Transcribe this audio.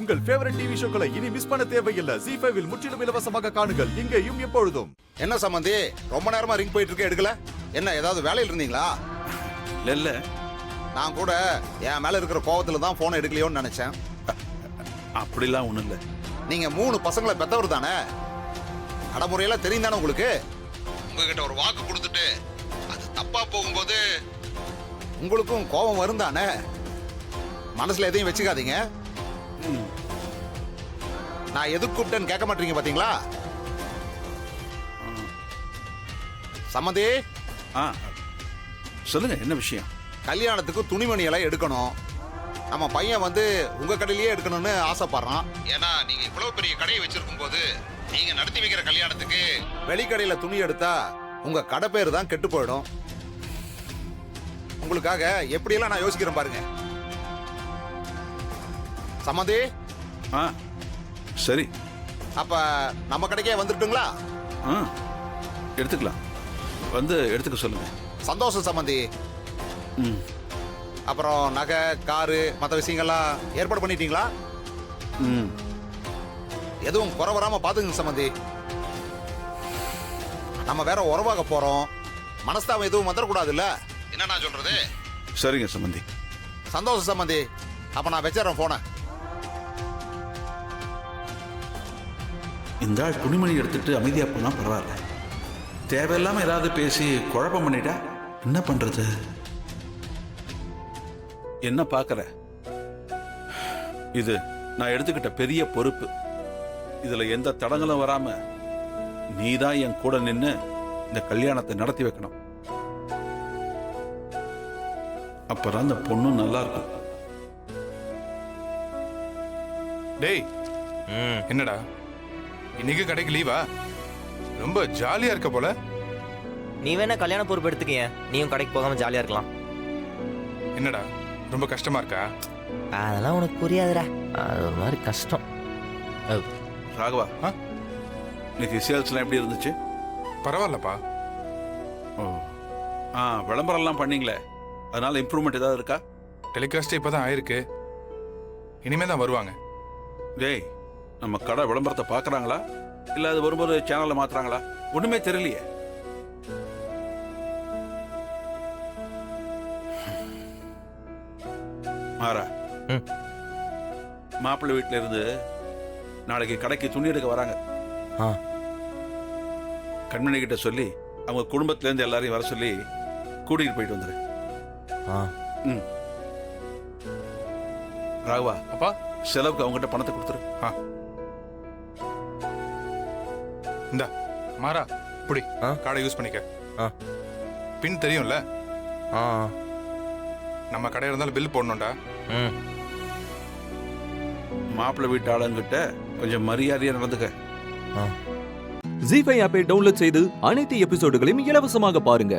உங்கள் favourite TV ஷோக்களை இனி miss பண்ண தேவையில்லை. ZEE5 இல் முற்றிலும் இலவசமாக காணுங்கள். இங்கேயும் எப்பொழுதும். என்ன சம்பந்தி, ரொம்ப நேரமா ரிங் போயிட்டு இருக்க, எடுக்கல? என்ன ஏதாவது வேலையில் இருந்தீங்களா? இல்ல நான் கூட என் மேல இருக்கிற கோவத்துல தான் போன் எடுக்கலையோன்னு நினைச்சேன். அப்படிலாம் ஒண்ணும் இல்ல. நீங்க 3 பசங்களை பெத்தவர் தானே? நடைமுறையெல்லாம் தெரியும் தானே உங்களுக்கு? உங்ககிட்ட ஒரு வாக்கு கொடுத்துட்டு அது தப்பா போகும்போது உங்களுக்கும் கோபம் வரும் தானே? மனசுல எதையும் வச்சுக்காதீங்க. நான் எதுக்கு கூப்பிட்டேன்னு கேட்க மாட்டீங்க பாத்தீங்களா? சம்மந்தி, சொல்லுங்க, என்ன விஷயம்? கல்யாணத்துக்கு துணிமணி எல்லாம் எடுக்கணும். நம்ம பையன் உங்க கடையிலேயே எடுக்கணும்னு ஆசைப்படுறான். ஏன்னா நீங்க இவ்வளவு பெரிய கடையை வச்சிருக்கும் போது நீங்க நடத்தி வைக்கிற கல்யாணத்துக்கு வெளிக்கடையில துணி எடுத்தா உங்க கடை பேரு தான் கெட்டு போயிடும். உங்களுக்காக எப்படியெல்லாம் நான் யோசிக்கிறேன் பாருங்க. சம்மந்தி, சரி, அப்ப நம்ம கடைக்கே வந்துட்டுங்களா? எடுத்துக்கலாம், எடுத்துக்க சொல்லுங்க. சந்தோஷம் சம்மந்தி. அப்புறம் நகை, காரு, மற்ற விஷயங்கள்லாம் ஏற்பாடு பண்ணிட்டீங்களா? எதுவும் குறை வராம பாத்துங்க சம்மந்தி. நம்ம வேற உறவாக போறோம், மனஸ்தாபம் எதுவும் வந்துடக்கூடாது இல்ல? என்ன நான் சொல்றது? சரிங்க சம்பந்தி. சந்தோஷம் சம்மந்தி. அப்ப நான் வச்சிடறேன் போன. இந்த ஆள் துணிமணி எடுத்துட்டு அமைதியா போனா பரவாயில்ல, தேவையில்லாம ஏதாவது பேசி குழப்பம் பண்ணிட்டா என்ன பண்றது? என்ன பாக்குற? இது நான் எடுத்துக்கிட்ட பெரிய பொறுப்பு. இதுல எந்த தடங்களும் வராம நீதான் என் கூட நின்னு இந்த கல்யாணத்தை நடத்தி வைக்கணும். அப்பதான் அந்த பொண்ணும் நல்லா இருக்கும். டேய், என்னடா இன்னைக்கு கடைக்கு லீவா? ரொம்ப ஜாலியா இருக்க போல. நீ வேணா கல்யாண பொறுப்பு எடுத்துக்கிய, நீயும் கடைக்கு போகாம ஜாலியா இருக்கலாம். என்னடா ரொம்ப கஷ்டமா இருக்கா? அதெல்லாம் உனக்கு புரியாதுடா, அது ஒரு மாதிரி கஷ்டம். ராகவா, இன்னைக்கு சேல்ஸ்லாம் எப்படி இருந்துச்சு? பரவாயில்லப்பா. விளம்பரம்லாம் பண்ணீங்களே, அதனால இம்ப்ரூவ்மெண்ட் ஏதாவது இருக்கா? டெலிகாஸ்ட் இப்பதான் ஆயிருக்கு, இனிமே தான் வருவாங்க. டேய், நம்ம கடை விளம்பரத்தை பார்க்குறாங்களா இல்லை அது வரும்போது சேனலில் மாத்துறாங்களா? ஒன்றுமே தெரியலையே. மாறா, மாப்பிள்ளை வீட்டில இருந்து நாளைக்கு கடைக்கு துணி எடுக்க வராங்க. கண்மணி கிட்ட சொல்லி அவங்க குடும்பத்துல இருந்து எல்லாரையும் வர சொல்லி கூட்டிகிட்டு போயிட்டு வந்துரு. ராகவா, அப்பா செலவுக்கு அவங்ககிட்ட பணத்தை கொடுத்துரு. இந்த மாறா புடி, கார்டை யூஸ் பண்ணிக்க. பின் தெரியும்ல, நம்ம கடை இருந்தாலும் பில் போடணும்டா. மாப்பிள்ளை வீட்டு ஆளுங்கிட்ட கொஞ்சம் மரியாதையா நடந்துக்க. ZEE5 ஆப்பை டவுன்லோட் செய்து அனைத்து எபிசோடுகளையும் இலவசமாக பாருங்க.